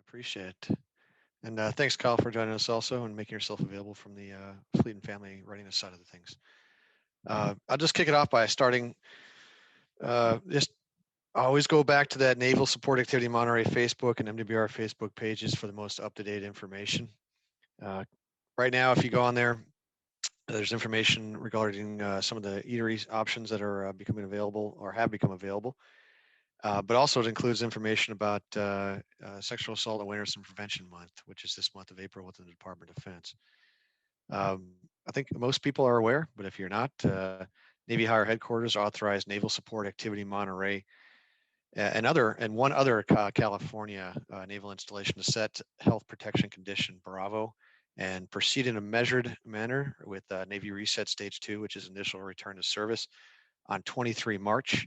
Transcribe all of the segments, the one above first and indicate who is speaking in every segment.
Speaker 1: Appreciate it. And thanks, Kyle, for joining us also and making yourself available from the fleet and family readiness side of the things. I'll just kick it off by starting. Just always go back to that Naval Support Activity Monterey Facebook and MWR Facebook pages for the most up-to-date information. Uh, right now, if you go on there, there's information regarding some of the eatery options that are becoming available or have become available. But also it includes information about Sexual Assault Awareness and Prevention Month, which is this month of April within the Department of Defense. I think most people are aware, but if you're not, Navy Higher Headquarters authorized Naval Support Activity Monterey and one other California naval installation to set health protection condition Bravo and proceed in a measured manner with Navy Reset Stage 2, which is initial return to service on 23 March.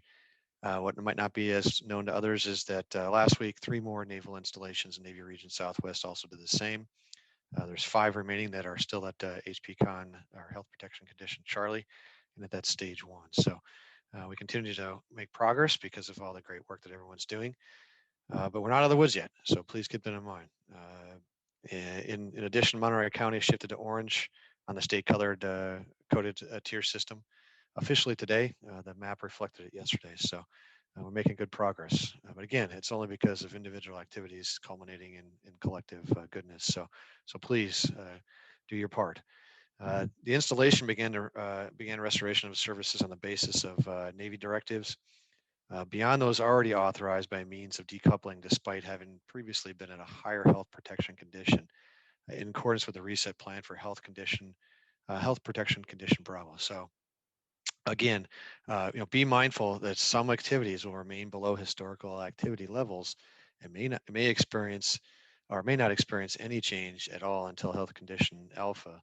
Speaker 1: What might not be as known to others is that last week, 3 more naval installations in Navy Region Southwest also did the same. There's 5 remaining that are still at HPCon, or Health Protection Condition Charlie, and at that stage 1. So we continue to make progress because of all the great work that everyone's doing. But we're not out of the woods yet, so please keep that in mind. In addition, Monterey County shifted to orange on the state colored coded tier system officially today. The map reflected it yesterday, so we're making good progress. But again, it's only because of individual activities culminating in collective goodness. So please do your part. The installation began restoration of services on the basis of Navy directives beyond those already authorized by means of decoupling, despite having previously been in a higher health protection condition in accordance with the reset plan for health protection condition Bravo. So again, be mindful that some activities will remain below historical activity levels and may experience or may not experience any change at all until health condition alpha,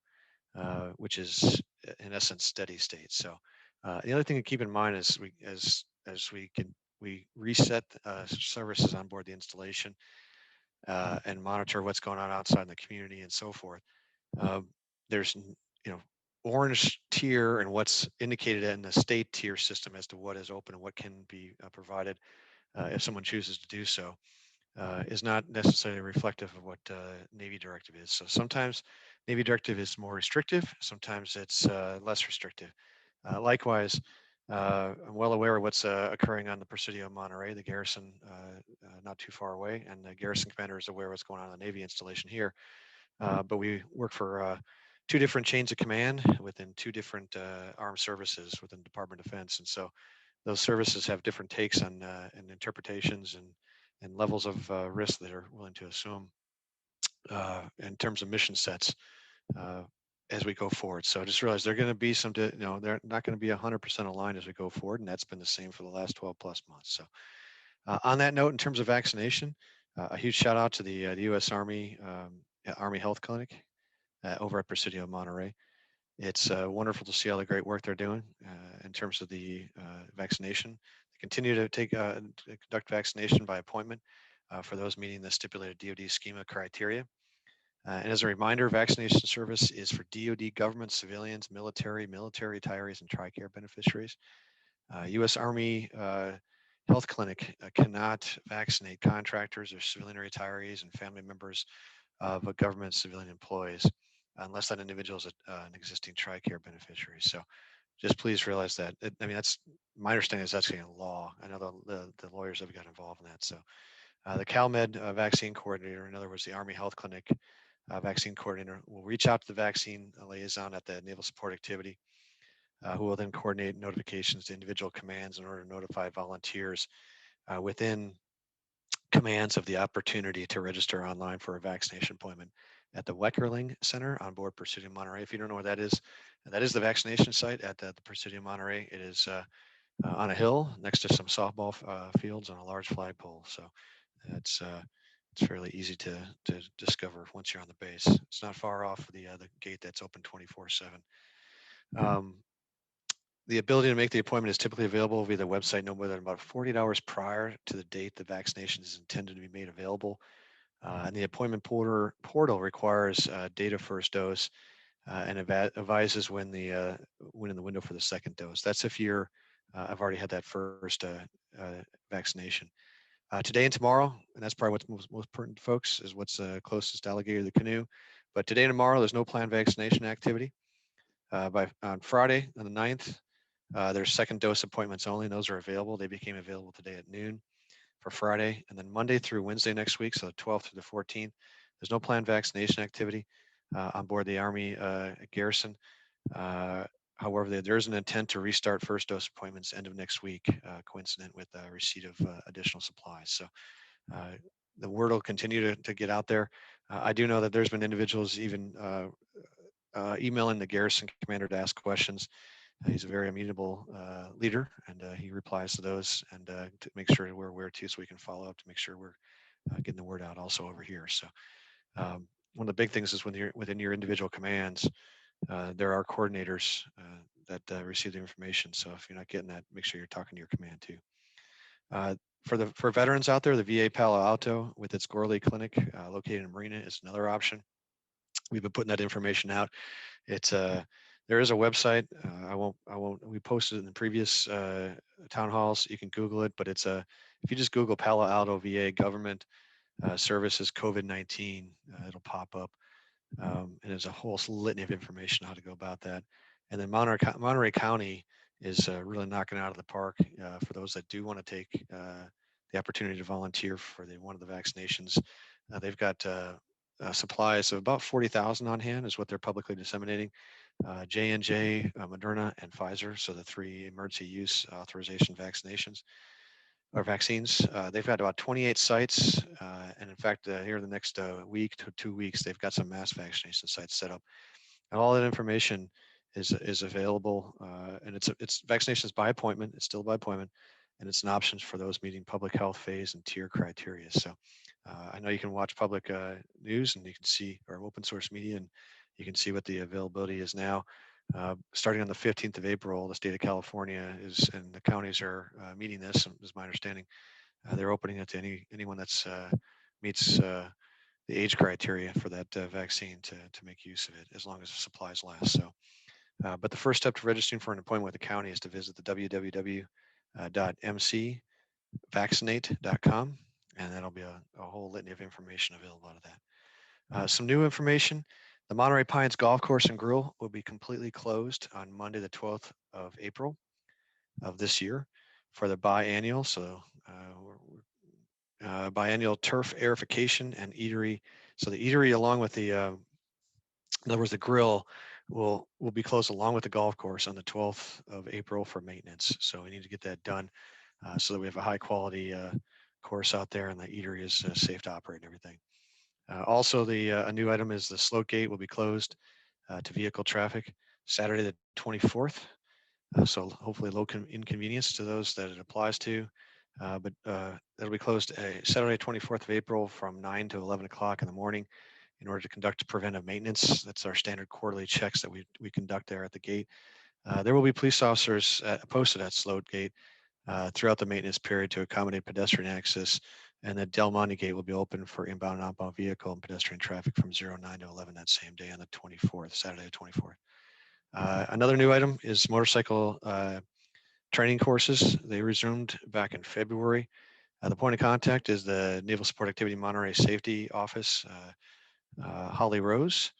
Speaker 1: which is in essence steady state. So the other thing to keep in mind is as we reset services on board the installation and monitor what's going on outside in the community and so forth. There's orange tier and what's indicated in the state tier system as to what is open and what can be provided if someone chooses to do so is not necessarily reflective of what Navy directive is. So sometimes Navy directive is more restrictive, sometimes it's less restrictive. Likewise, I'm well aware of what's occurring on the Presidio Monterey, the garrison not too far away, and the garrison commander is aware of what's going on in the Navy installation here. But we work for 2 different chains of command within 2 different armed services within the Department of Defense. And so those services have different takes on and interpretations and levels of risk that are willing to assume in terms of mission sets as we go forward. So I just realized they're going to be they're not going to be 100% aligned as we go forward, and that's been the same for the last 12 plus months. So on that note, in terms of vaccination, a huge shout out to the U.S. Army Army Health Clinic over at Presidio Monterey. It's wonderful to see all the great work they're doing in terms of the vaccination. They continue to conduct vaccination by appointment for those meeting the stipulated DoD schema criteria. And as a reminder, vaccination service is for DoD government, civilians, military retirees, and TRICARE beneficiaries. U.S. Army Health Clinic cannot vaccinate contractors or civilian retirees and family members of a government civilian employees unless that individual is an existing TRICARE beneficiary. So just please realize that. That's my understanding is that's getting a law. I know the lawyers have got involved in that. So the CalMed vaccine coordinator, in other words, the Army Health Clinic vaccine coordinator, will reach out to the vaccine liaison at the Naval Support Activity, who will then coordinate notifications to individual commands in order to notify volunteers within commands of the opportunity to register online for a vaccination appointment at the Weckerling Center on board Presidio Monterey. If you don't know where that is the vaccination site at the Presidio Monterey. It is on a hill next to some softball fields on a large flagpole. So it's fairly easy to discover once you're on the base. It's not far off the gate that's open 24/7. The ability to make the appointment is typically available via the website no more than about 48 hours prior to the date the vaccination is intended to be made available. And the appointment portal requires data first dose and advises when when in the window for the second dose. That's if you're I've already had that first vaccination. Today and tomorrow, and that's probably what's most pertinent to folks, is what's closest alligator to the canoe. But today and tomorrow, there's no planned vaccination activity. By on Friday, on the 9th, there's second dose appointments only, and those are available. They became available today at noon for Friday, and then Monday through Wednesday next week, so the 12th through the 14th, there's no planned vaccination activity on board the Army garrison. Uh, However, there is an intent to restart first dose appointments end of next week, coincident with receipt of additional supplies. So uh, the word will continue to get out there. I do know that there's been individuals even emailing the garrison commander to ask questions. He's a very amenable leader, and he replies to those and to make sure we're aware too, so we can follow up to make sure we're getting the word out also over here. So one of the big things is when you're within your individual commands, there are coordinators that receive the information. So if you're not getting that, make sure you're talking to your command too. Uh, for veterans out there, the VA Palo Alto with its Gorley Clinic located in Marina is another option. We've been putting that information out. It's there is a website. I won't. We posted it in the previous town halls. You can Google it, but it's a. If you just Google Palo Alto VA government services COVID-19, it'll pop up. And there's a whole litany of information on how to go about that. And then Monterey County is really knocking out of the park for those that do want to take the opportunity to volunteer for one of the vaccinations. They've got supplies of about 40,000 on hand is what they're publicly disseminating. J&J, Moderna, and Pfizer, so the three emergency use authorization vaccinations or vaccines. They've got about 28 sites, and in fact, here in the next week to 2 weeks, they've got some mass vaccination sites set up, and all that information is available. And it's vaccinations by appointment. It's still by appointment, and it's an option for those meeting public health phase and tier criteria. So I know you can watch public news, and you can see or open source media, and you can see what the availability is now. Starting on the 15th of April, the state of California is, and the counties are meeting this, is my understanding. They're opening it to anyone that's meets the age criteria for that vaccine to make use of it, as long as the supplies last. So, but the first step to registering for an appointment with the county is to visit the www.mcvaccinate.com, and that'll be a whole litany of information available out of that. Some new information. The Monterey Pines Golf Course and Grill will be completely closed on Monday, the 12th of April of this year for the biannual. So biannual turf aerification and eatery. So the eatery, along with in other words, the grill will be closed along with the golf course on the 12th of April for maintenance. So we need to get that done so that we have a high quality course out there and the eatery is safe to operate and everything. Also, a new item is the slope gate will be closed to vehicle traffic Saturday the 24th. So hopefully low inconvenience to those that it applies to. But it'll be closed Saturday 24th of April from 9 to 11 o'clock in the morning in order to conduct preventive maintenance. That's our standard quarterly checks that we conduct there at the gate. There will be police officers posted at Sloat Gate throughout the maintenance period to accommodate pedestrian access, and the Del Monte Gate will be open for inbound and outbound vehicle and pedestrian traffic from 09 to 11 that same day on the 24th, Saturday the 24th. Another new item is motorcycle training courses. They resumed back in February. The point of contact is the Naval Support Activity Monterey Safety Office, Holly Rose.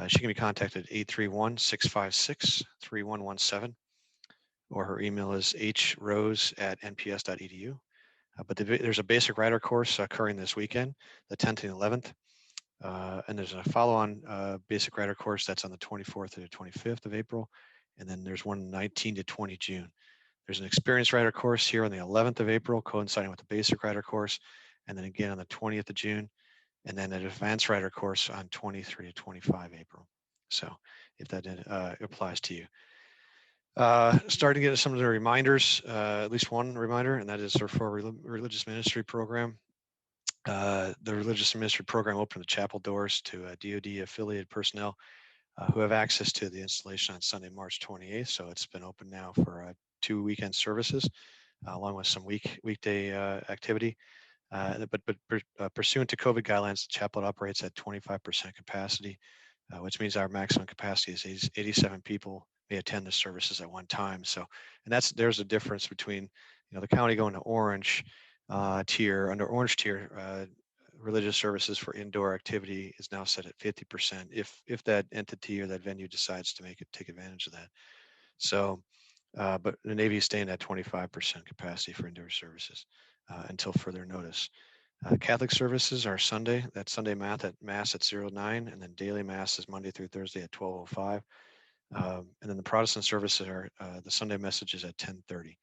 Speaker 1: She can be contacted at 831-656-3117, or her email is hrose@nps.edu. But there's a basic rider course occurring this weekend, the 10th and 11th. And there's a follow-on basic rider course that's on the 24th to the 25th of April. And then there's one 19 to 20 June. There's an experienced rider course here on the 11th of April, coinciding with the basic rider course. And then again on the 20th of June. And then an advanced rider course on 23 to 25 April. So if that applies to you. Starting to get some of the reminders, at least one reminder, and that is for our religious ministry program. The religious ministry program opened the chapel doors to DoD affiliated personnel who have access to the installation on Sunday, March 28th. So it's been open now for 2 weekend services, along with some weekday activity. But pursuant to COVID guidelines, the chapel operates at 25% capacity, which means our maximum capacity is 87 people may attend the services at one time. So, and there's a difference between, the county going to orange tier, under orange tier, religious services for indoor activity is now set at 50% if that entity or that venue decides to take advantage of that. So, but the Navy is staying at 25% capacity for indoor services until further notice. Catholic services are Sunday. That's Sunday mass at 09, and then daily mass is Monday through Thursday at 12:05. And then the Protestant services are the Sunday messages at 10:30.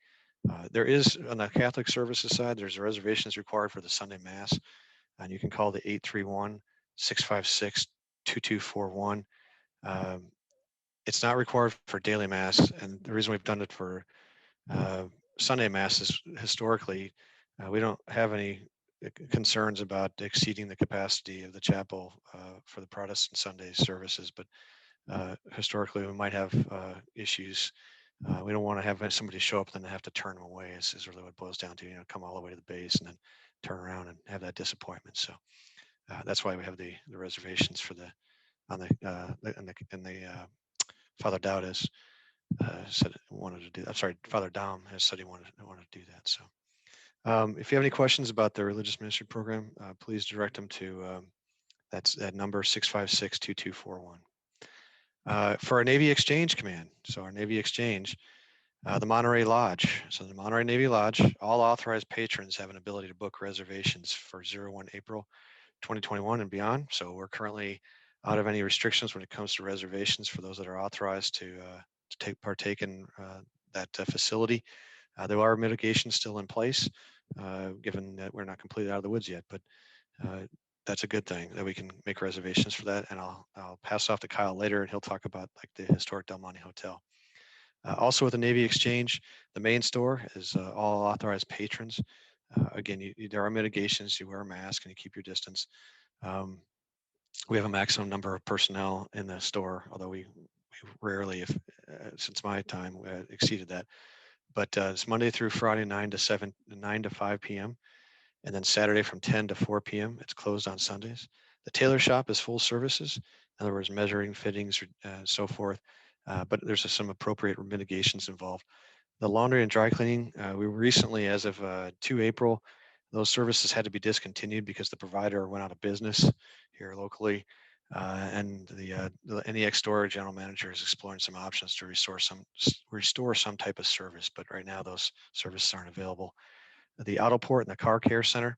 Speaker 1: There is, on the Catholic services side, there's reservations required for the Sunday mass, and you can call the 831-656-2241. Um, it's not required for daily mass, and the reason we've done it for uh, Sunday mass is historically we don't have any concerns about exceeding the capacity of the chapel for the Protestant Sunday services, but historically we might have issues. We don't want to have somebody show up and then have to turn them away. Is really what it boils down to. Come all the way to the base and then turn around and have that disappointment. So that's why we have the reservations for the on the Father Dowd has said wanted to do. I'm sorry, Father Dom has said he wanted to do that. So if you have any questions about the religious ministry program, please direct them to that's that number 656-2241. For our Navy Exchange Command, so our Navy Exchange, the Monterey Lodge. So the Monterey Navy Lodge, all authorized patrons have an ability to book reservations for 01 April 2021 and beyond. So we're currently out of any restrictions when it comes to reservations for those that are authorized to partake in that facility. There are mitigations still in place, given that we're not completely out of the woods yet, but that's a good thing that we can make reservations for that. And I'll pass off to Kyle later, and he'll talk about like the historic Del Monte Hotel. Also with the Navy Exchange, the main store is all authorized patrons. Again, there are mitigations. You wear a mask and you keep your distance. Um, we have a maximum number of personnel in the store, although we rarely, if since my time, exceeded that. But it's Monday through Friday, 9 to 5 p.m. And then Saturday from 10 to 4 p.m. It's closed on Sundays. The tailor shop is full services. In other words, measuring, fittings, and so forth. But there's some appropriate mitigations involved. The laundry and dry cleaning, we recently, as of 2 April, those services had to be discontinued because the provider went out of business here locally. And the NEX store general manager is exploring some options to restore some type of service. But right now, those services aren't available. The auto port and the car care center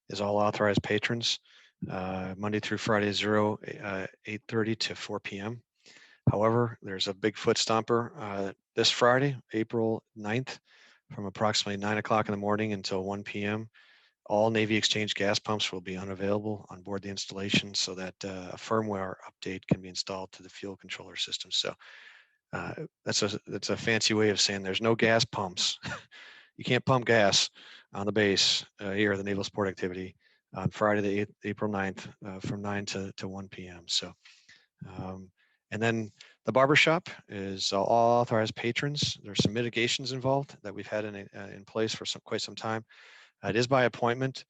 Speaker 1: is all authorized patrons, Monday through Friday, 8:30 to 4 p.m. However, there's a big foot stomper this Friday, April 9th, from approximately 9 o'clock in the morning until 1 p.m. All Navy Exchange gas pumps will be unavailable on board the installation so that a firmware update can be installed to the fuel controller system. So that's a fancy way of saying there's no gas pumps. You can't pump gas on the base here at the Naval Sport Activity on Friday, the 8th, April 9th, from 9 to 1 p.m. So um, and then the barbershop is all authorized patrons. There's some mitigations involved that we've had in place for quite some time. It is by appointment,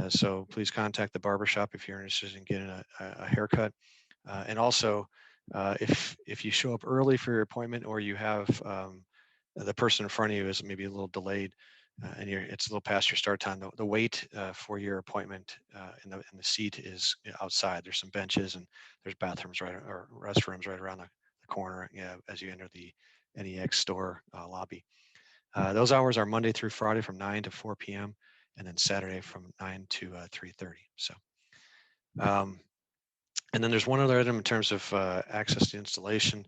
Speaker 1: so please contact the barbershop if you're interested in getting a haircut. And also, if you show up early for your appointment, or you have the person in front of you is maybe a little delayed, and it's a little past your start time, the wait for your appointment in the seat is outside. There's some benches and there's bathrooms or restrooms right around the corner as you enter the NEX store lobby. Those hours are Monday through Friday from 9 to 4 p.m. and then Saturday from 9 to 3:30. So, um, and then there's one other item in terms of access to installation.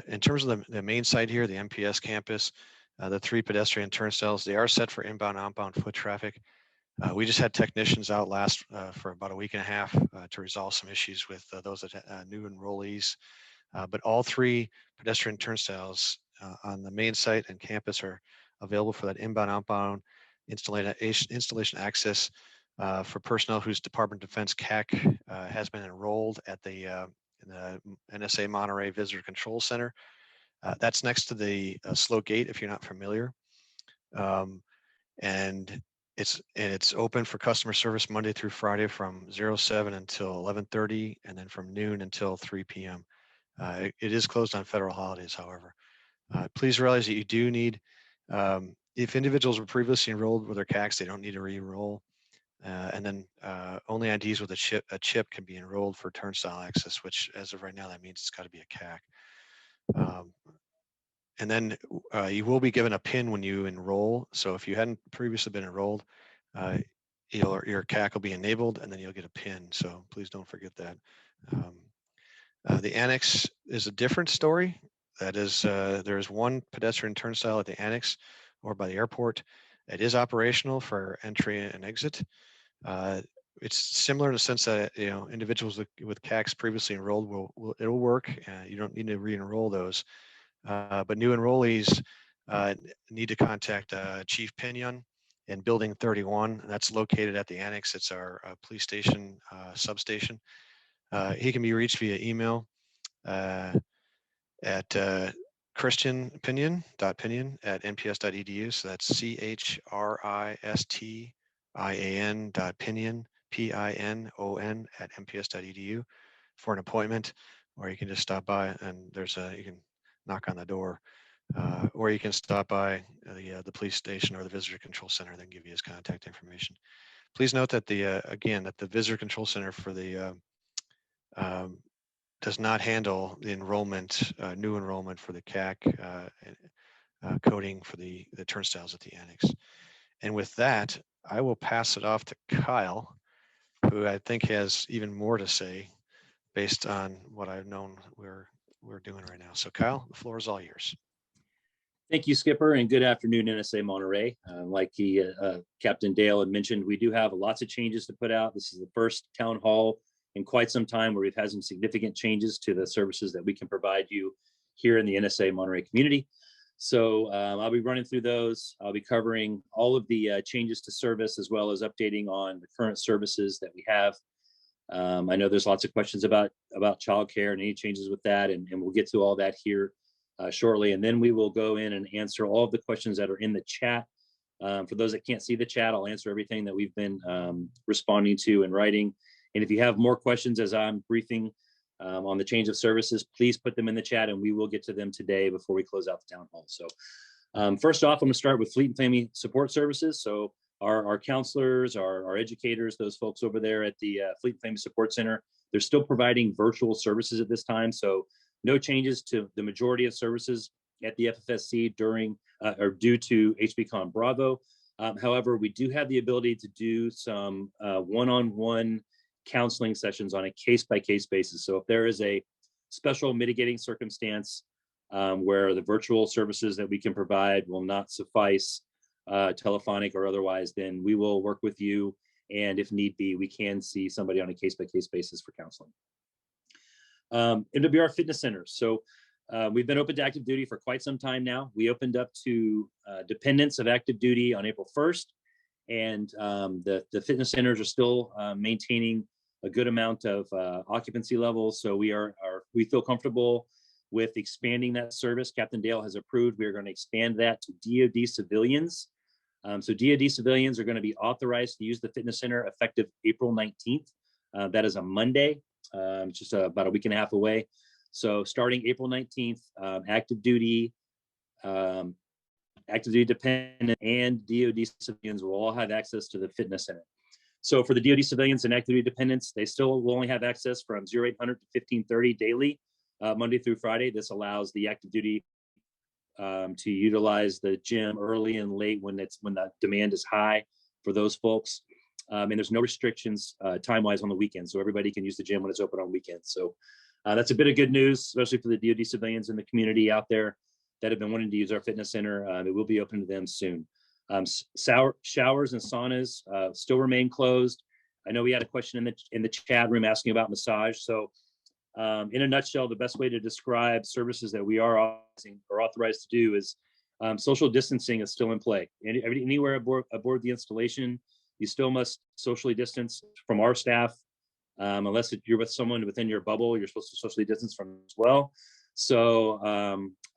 Speaker 1: In terms of the main site here, the MPS campus, the 3 pedestrian turnstiles, they are set for inbound and outbound foot traffic. We just had technicians out last for about a week and a half to resolve some issues with those that new enrollees. But all 3 pedestrian turnstiles on the main site and campus are available for that inbound, outbound installation access for personnel whose Department of Defense CAC has been enrolled at the NSA Monterey Visitor Control Center. That's next to the slow gate, if you're not familiar. And it's open for customer service Monday through Friday from 07 until 11:30, and then from noon until 3 p.m. It is closed on federal holidays, however. Please realize that you do need, if individuals were previously enrolled with their CACs, they don't need to re-enroll. And then only IDs with a chip can be enrolled for turnstile access, which as of right now, that means it's got to be a CAC. And then you will be given a PIN when you enroll. So if you hadn't previously been enrolled, your CAC will be enabled, and then you'll get a PIN. So please don't forget that. The annex is a different story. That is, there is one pedestrian turnstile at the annex or by the airport. It is operational for entry and exit. It's similar in the sense that individuals with CACs previously enrolled it'll work. You don't need to re-enroll those. But new enrollees need to contact Chief Pinion in Building 31. That's located at the annex. It's our police station substation. He can be reached via email at christianpinion.pinion@nps.edu. So that's CHRISTIAN.pinion, PINON@nps.edu for an appointment, or you can just stop by and you can knock on the door, or you can stop by the police station or the visitor control center. Then give you his contact information. Please note that that the visitor control center for the does not handle the enrollment, new enrollment for the CAC coding for the turnstiles at the annex. And with that, I will pass it off to Kyle, who I think has even more to say based on what I've known we're doing right now. So Kyle, the floor is all yours.
Speaker 2: Thank you, Skipper, and good afternoon, NSA Monterey. Like Captain Dale had mentioned, we do have lots of changes to put out. This is the first town hall in quite some time where we've had some significant changes to the services that we can provide you here in the NSA Monterey community. So I'll be running through those. I'll be covering all of the changes to service, as well as updating on the current services that we have. I know there's lots of questions about childcare and any changes with that, and we'll get to all that here shortly. And then we will go in and answer all of the questions that are in the chat. For those that can't see the chat, I'll answer everything that we've been responding to in writing. And if you have more questions as I'm briefing on the change of services, please put them in the chat and we will get to them today before we close out the town hall. So first off, I'm gonna start with Fleet and Family Support Services. So our counselors, our educators, those folks over there at the Fleet and Family Support Center, they're still providing virtual services at this time. So no changes to the majority of services at the FFSC due to HBCon Bravo. However, we do have the ability to do some one-on-one counseling sessions on a case-by-case basis. So if there is a special mitigating circumstance where the virtual services that we can provide will not suffice, telephonic or otherwise, then we will work with you. And if need be, we can see somebody on a case-by-case basis for counseling. MWR Fitness Centers. So we've been open to active duty for quite some time now. We opened up to dependents of active duty on April 1st. And the fitness centers are still maintaining a good amount of occupancy levels. So we feel comfortable with expanding that service. Captain Dale has approved. We are going to expand that to DoD civilians. So DoD civilians are going to be authorized to use the fitness center effective April 19th. That is a Monday, just about a week and a half away. So starting April 19th, active duty dependent and DoD civilians will all have access to the fitness center. So for the DoD civilians and active duty dependents, they still will only have access from 0800 to 1530 daily, Monday through Friday. This allows the active duty to utilize the gym early and late when the demand is high for those folks. And there's no restrictions time-wise on the weekends. So everybody can use the gym when it's open on weekends. So that's a bit of good news, especially for the DoD civilians in the community out there that have been wanting to use our fitness center. It will be open to them soon. Showers and saunas still remain closed. I know we had a question in the chat room asking about massage. So in a nutshell, the best way to describe services that we are authorized to do is social distancing is still in play. Anywhere aboard the installation, you still must socially distance from our staff. Unless you're with someone within your bubble, you're supposed to socially distance from as well. So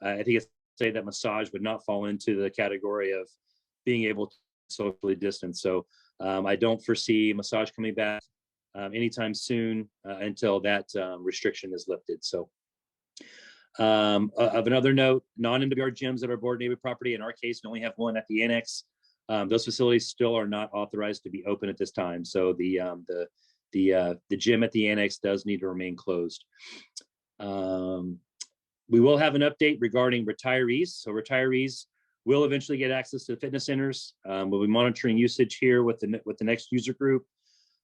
Speaker 2: I think it's say that massage would not fall into the category of being able to socially distance. So I don't foresee massage coming back anytime soon until that restriction is lifted. So Of another note, non-MWR gyms at our board neighborhood property, in our case, we only have one at the annex. Those facilities still are not authorized to be open at this time. So the gym at the annex does need to remain closed. We will have an update regarding retirees. So retirees will eventually get access to the fitness centers. We'll be monitoring usage here with the next user group.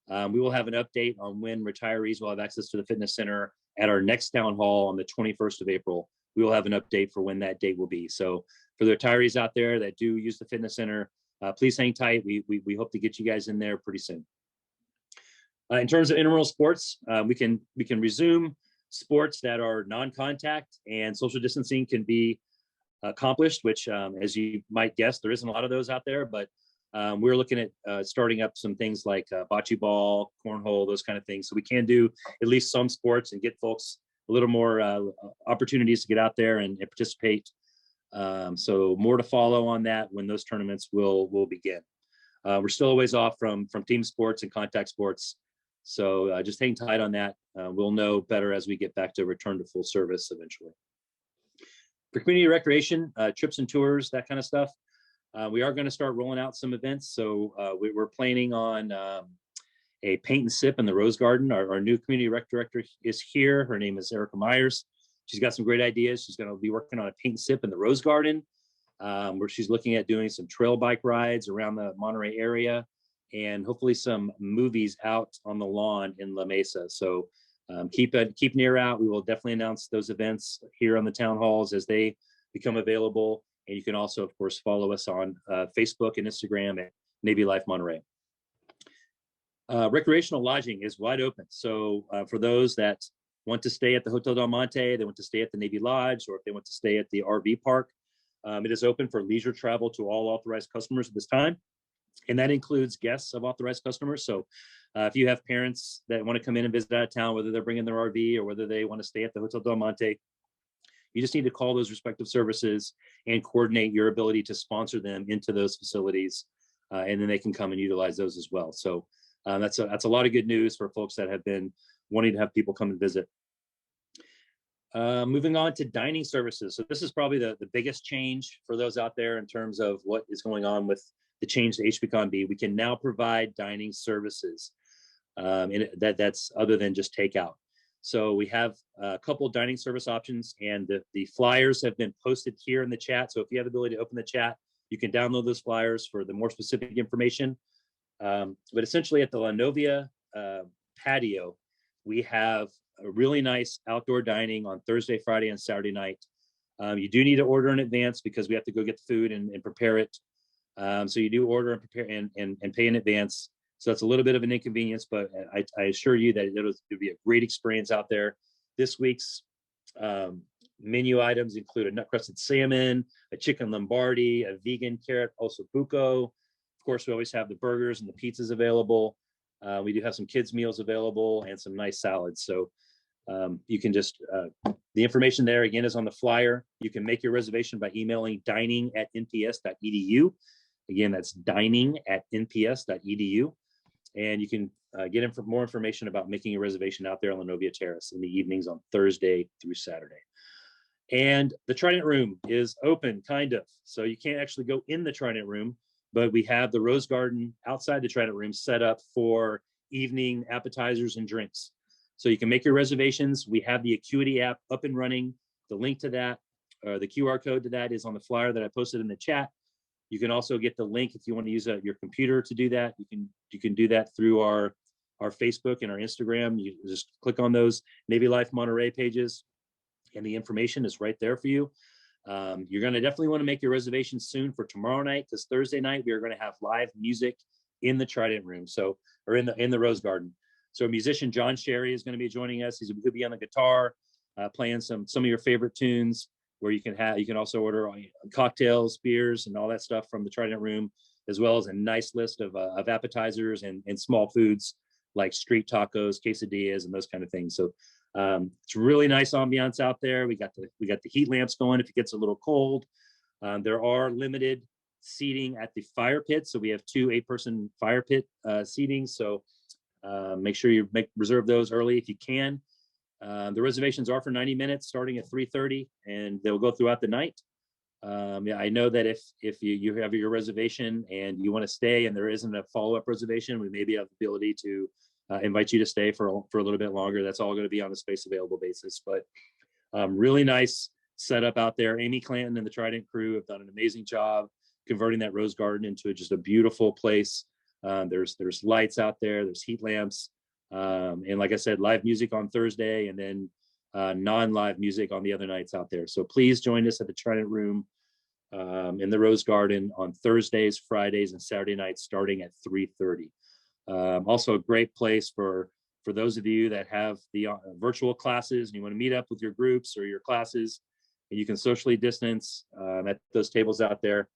Speaker 2: We will have an update on when retirees will have access to the fitness center at our next town hall on the 21st of April. We will have an update for when that date will be. So for the retirees out there that do use the fitness center, please hang tight. We hope to get you guys in there pretty soon. In terms of intramural sports, we can resume sports that are non-contact and social distancing can be accomplished, which as you might guess, there isn't a lot of those out there, but we're looking at starting up some things like bocce ball, cornhole, those kind of things. So we can do at least some sports and get folks a little more opportunities to get out there and participate. So more to follow on that when those tournaments will begin. We're still a ways off from team sports and contact sports. So just hang tight on that. We'll know better as we get back to return to full service eventually. For community recreation, trips and tours, that kind of stuff, we are going to start rolling out some events. So we're planning on a paint and sip in the Rose Garden. Our new community rec director is here. Her name is Erica Myers. She's got some great ideas. She's going to be working on a paint and sip in the Rose Garden, where she's looking at doing some trail bike rides around the Monterey area and hopefully some movies out on the lawn in La Mesa. So keep an ear out. We will definitely announce those events here on the town halls as they become available. And you can also, of course, follow us on Facebook and Instagram at Navy Life Monterey. Recreational lodging is wide open. So for those that want to stay at the Hotel Del Monte, they want to stay at the Navy Lodge, or if they want to stay at the RV park, it is open for leisure travel to all authorized customers at this time. And that includes guests of authorized customers. So if you have parents that want to come in and visit out of town, whether they're bringing their RV or whether they want to stay at the Hotel Del Monte, you just need to call those respective services and coordinate your ability to sponsor them into those facilities. And then they can come and utilize those as well. So that's a lot of good news for folks that have been wanting to have people come and visit. Moving on to dining services. So this is probably the biggest change for those out there in terms of what is going on with the change to HBCON-B. We can now provide dining services, and that's other than just takeout. So we have a couple of dining service options, and the flyers have been posted here in the chat. So if you have the ability to open the chat, you can download those flyers for the more specific information. But essentially at the La Novia patio, we have a really nice outdoor dining on Thursday, Friday, and Saturday night. You do need to order in advance because we have to go get the food and prepare it. So you do order and prepare and pay in advance. So that's a little bit of an inconvenience, but I assure you that it'll be a great experience out there. This week's menu items include a nut-crusted salmon, a chicken lombardi, a vegan carrot ossobuco. Of course, we always have the burgers and the pizzas available. We do have some kids' meals available and some nice salads. So you can just, the information there again is on the flyer. You can make your reservation by emailing dining@nps.edu. Again, that's dining@nps.edu. And you can get more information about making a reservation out there on La Novia Terrace in the evenings on Thursday through Saturday. And the Trident Room is open, kind of. So you can't actually go in the Trident Room, but we have the Rose Garden outside the Trident Room set up for evening appetizers and drinks. So you can make your reservations. We have the Acuity app up and running. The link to that, or the QR code to that, is on the flyer that I posted in the chat. You can also get the link if you want to use your computer to do that. You can do that through our Facebook and our Instagram. You just click on those Navy Life Monterey pages, and the information is right there for you. You're going to definitely want to make your reservations soon for tomorrow night, because Thursday night we are going to have live music in the Trident Room, or in the Rose Garden. So musician John Sherry is going to be joining us. He'll be on the guitar, playing some of your favorite tunes. Where you can also order cocktails, beers, and all that stuff from the Trident Room, as well as a nice list of appetizers and small foods like street tacos, quesadillas, and those kind of things. So it's really nice ambiance out there. We got the heat lamps going if it gets a little cold. There are limited seating at the fire pit, so we have 2 8-person fire pit seating. So make sure you reserve those early if you can. The reservations are for 90 minutes starting at 3:30, and they'll go throughout the night. Yeah, I know that if you have your reservation and you want to stay and there isn't a follow-up reservation, we maybe have the ability to invite you to stay for a little bit longer. That's all going to be on a space available basis. But really nice setup out there. Amy Clanton and the Trident crew have done an amazing job converting that rose garden into just a beautiful place. There's lights out there, there's heat lamps, and like I said, live music on Thursday, and then non-live music on the other nights out there. So please join us at the Trident Room in the Rose Garden on Thursdays, Fridays, and Saturday nights starting at 3:30. Also a great place for those of you that have the virtual classes and you want to meet up with your groups or your classes, and you can socially distance at those tables out there.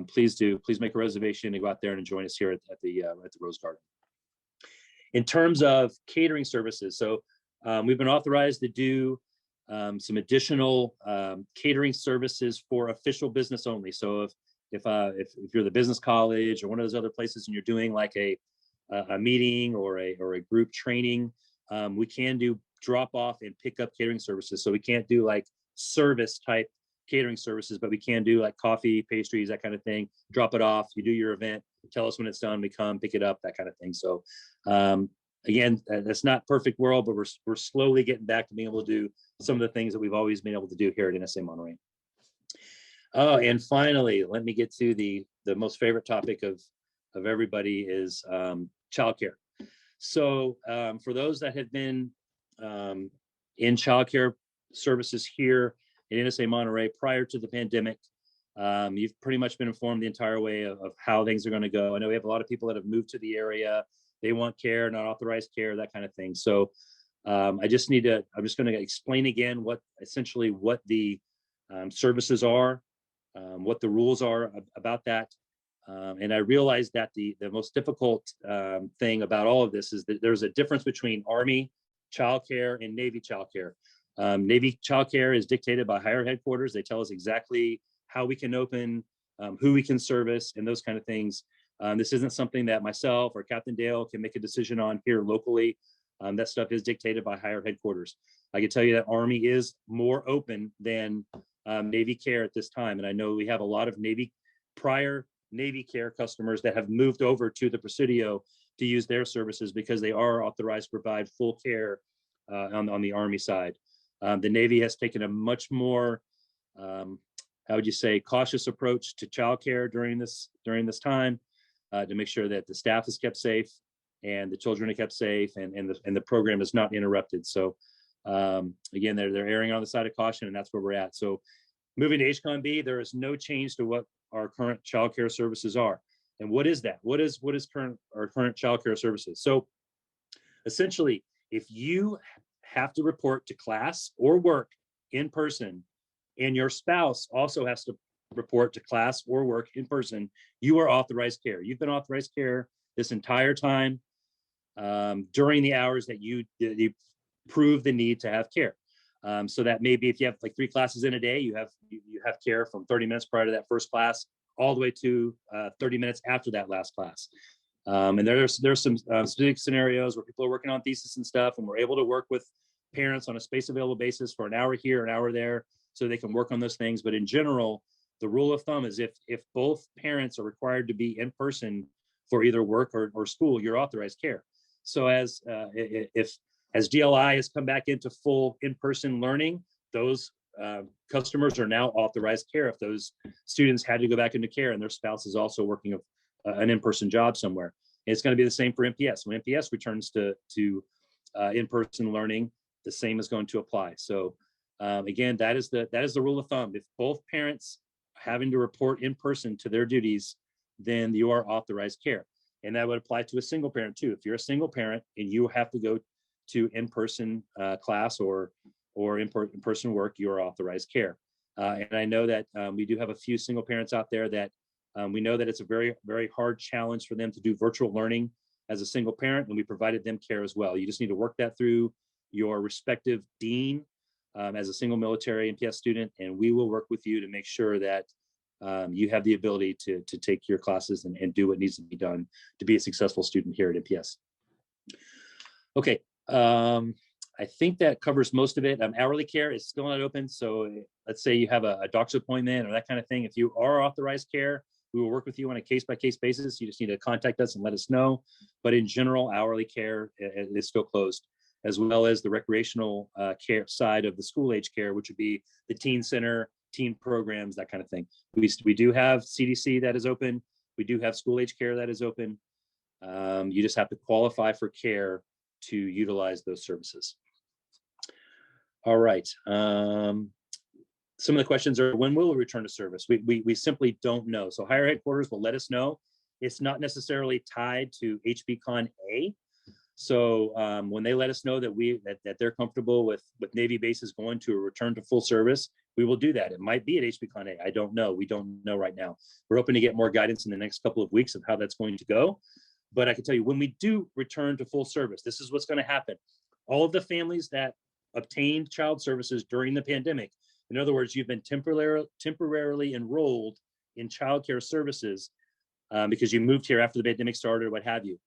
Speaker 2: Please make a reservation and go out there and join us here at the Rose Garden. In terms of catering services, so we've been authorized to do some additional catering services for official business only. So if you're the business college or one of those other places and you're doing like a meeting or a group training, we can do drop off and pick up catering services. So we can't do like service type catering services, but we can do like coffee, pastries, that kind of thing. Drop it off, you do your event, tell us when it's done, we come pick it up, that kind of thing. So again, that's not perfect world, but we're slowly getting back to being able to do some of the things that we've always been able to do here at NSA Monterey. Oh, and finally, let me get to the most favorite topic of everybody is childcare. So for those that have been in childcare services here at NSA Monterey prior to the pandemic, you've pretty much been informed the entire way of how things are going to go. I know we have a lot of people that have moved to the area. They want care, not authorized care, that kind of thing. So I'm just going to explain again what the services are, what the rules are about that. And I realized that the most difficult thing about all of this is that there's a difference between Army childcare and Navy childcare. Navy childcare is dictated by higher headquarters. They tell us exactly how we can open, who we can service, and those kind of things. This isn't something that myself or Captain Dale can make a decision on here locally. That stuff is dictated by higher headquarters. I can tell you that Army is more open than Navy care at this time. And I know we have a lot of prior Navy care customers that have moved over to the Presidio to use their services because they are authorized to provide full care on the Army side. The Navy has taken a much more, how would you say, cautious approach to childcare during this time to make sure that the staff is kept safe and the children are kept safe and the program is not interrupted. So again, they're erring on the side of caution, and that's where we're at. So moving to HCON B, there is no change to what our current childcare services are. And what is that? What is our current childcare services? So essentially, if you have to report to class or work in person, and your spouse also has to report to class or work in person, you are authorized care. You've been authorized care this entire time during the hours that you prove the need to have care. So that maybe if you have like 3 classes in a day, you have care from 30 minutes prior to that first class all the way to 30 minutes after that last class. And there's some specific scenarios where people are working on thesis and stuff, and we're able to work with parents on a space available basis for an hour here, an hour there, so they can work on those things. But in general, the rule of thumb is if both parents are required to be in person for either work or school, you're authorized care. So as DLI has come back into full in-person learning, those customers are now authorized care if those students had to go back into care and their spouse is also working an in-person job somewhere. And it's going to be the same for MPS. When MPS returns to in-person learning, the same is going to apply. So again, that is the rule of thumb. If both parents having to report in person to their duties, then you are authorized care. And that would apply to a single parent too. If you're a single parent and you have to go to in-person class or in-person work, you are authorized care. And I know that we do have a few single parents out there that we know that it's a very, very hard challenge for them to do virtual learning as a single parent, and we provided them care as well. You just need to work that through your respective dean as a single military MPS student, and we will work with you to make sure that you have the ability to take your classes and do what needs to be done to be a successful student here at MPS. Okay, I think that covers most of it. Hourly care is still not open. So let's say you have a doctor's appointment or that kind of thing. If you are authorized care, we will work with you on a case-by-case basis. You just need to contact us and let us know. But in general, hourly care is still closed, as well as the recreational care side of the school age care, which would be the teen center, teen programs, that kind of thing. We do have CDC that is open. We do have school age care that is open. You just have to qualify for care to utilize those services. All right. Some of the questions are, when will we return to service? We simply don't know. So higher headquarters will let us know. It's not necessarily tied to HBCon A. So when they let us know that they're comfortable with Navy bases going to a return to full service, we will do that. It might be at HBCon A. I don't know. We don't know right now. We're hoping to get more guidance in the next couple of weeks of how that's going to go. But I can tell you, when we do return to full service, this is what's going to happen. All of the families that obtained child services during the pandemic, in other words, you've been temporarily enrolled in child care services because you moved here after the pandemic started or what have you.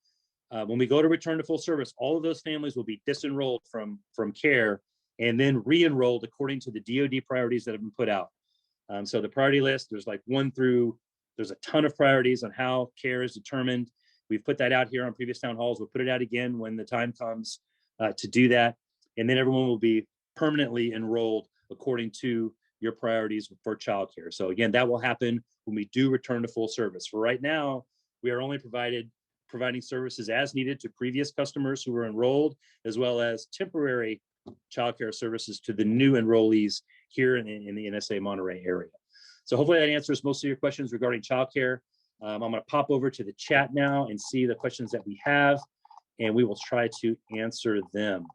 Speaker 2: When we go to return to full service, all of those families will be disenrolled from care and then re-enrolled according to the DoD priorities that have been put out. So the priority list, there's like there's a ton of priorities on how care is determined. We've put that out here on previous town halls. We'll put it out again when the time comes to do that. And then everyone will be permanently enrolled according to your priorities for childcare. So again, that will happen when we do return to full service. For right now, we are only providing services as needed to previous customers who were enrolled, as well as temporary childcare services to the new enrollees here in the NSA Monterey area. So hopefully that answers most of your questions regarding childcare. I'm going to pop over to the chat now and see the questions that we have, and we will try to answer them.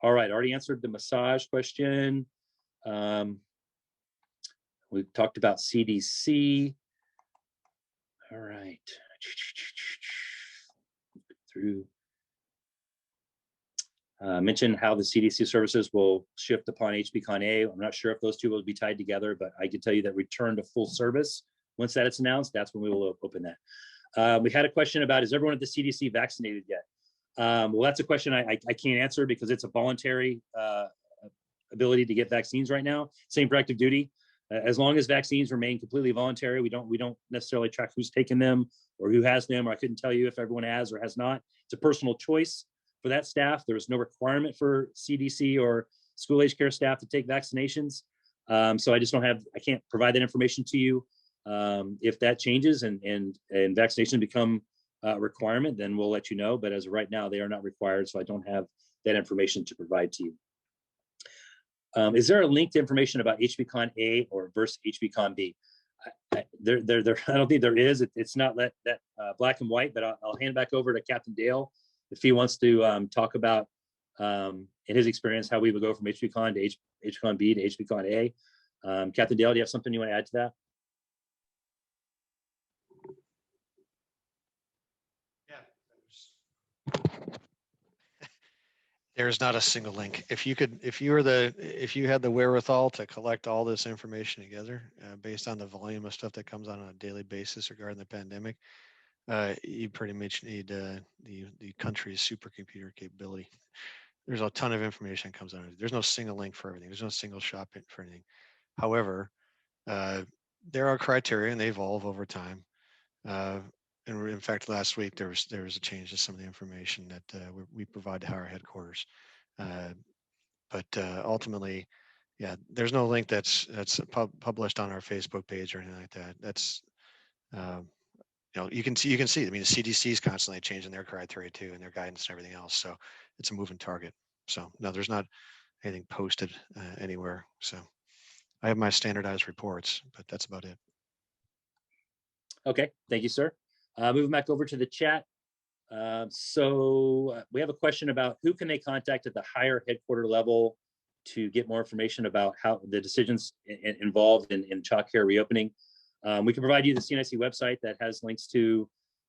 Speaker 2: All right, already answered the massage question. We've talked about CDC. All right. Through. Mentioned how the CDC services will shift upon HBCon A. I'm not sure if those two will be tied together, but I can tell you that return to full service, once that is announced, that's when we will open that. We had a question about, is everyone at the CDC vaccinated yet? Well, that's a question I can't answer because it's a voluntary ability to get vaccines right now. Same for active duty. As long as vaccines remain completely voluntary, we don't necessarily track who's taken them or who has them, or I couldn't tell you if everyone has or has not. It's a personal choice for that staff. There is no requirement for CDC or school age care staff to take vaccinations. So I can't provide that information to you. If that changes and vaccination become a requirement, then we'll let you know. But as of right now, they are not required. So I don't have that information to provide to you. Is there a link to information about HBCon A or versus HBCon B? I don't think there is. It's not that black and white, but I'll hand it back over to Captain Dale if he wants to talk about, in his experience, how we would go from HBCon to HBCon B to HBCon A. Captain Dale, do you have something you want to add to that?
Speaker 1: There's not a single link. If you had the wherewithal to collect all this information together based on the volume of stuff that comes on a daily basis regarding the pandemic, you pretty much need the country's supercomputer capability. There's a ton of information that comes on it. There's no single link for everything. There's no single shop for anything. However, there are criteria and they evolve over time. And in fact, last week there was a change to some of the information that we provide to higher headquarters. But ultimately, yeah, there's no link that's published on our Facebook page or anything like that. That's you can see. I mean, the CDC is constantly changing their criteria too, and their guidance and everything else. So it's a moving target. So no, there's not anything posted anywhere. So I have my standardized reports, but that's about it.
Speaker 2: Okay, thank you, sir. Moving back over to the chat. So we have a question about who can they contact at the higher headquarter level to get more information about how the decisions involved in child care reopening. We can provide you the CNIC website that has links to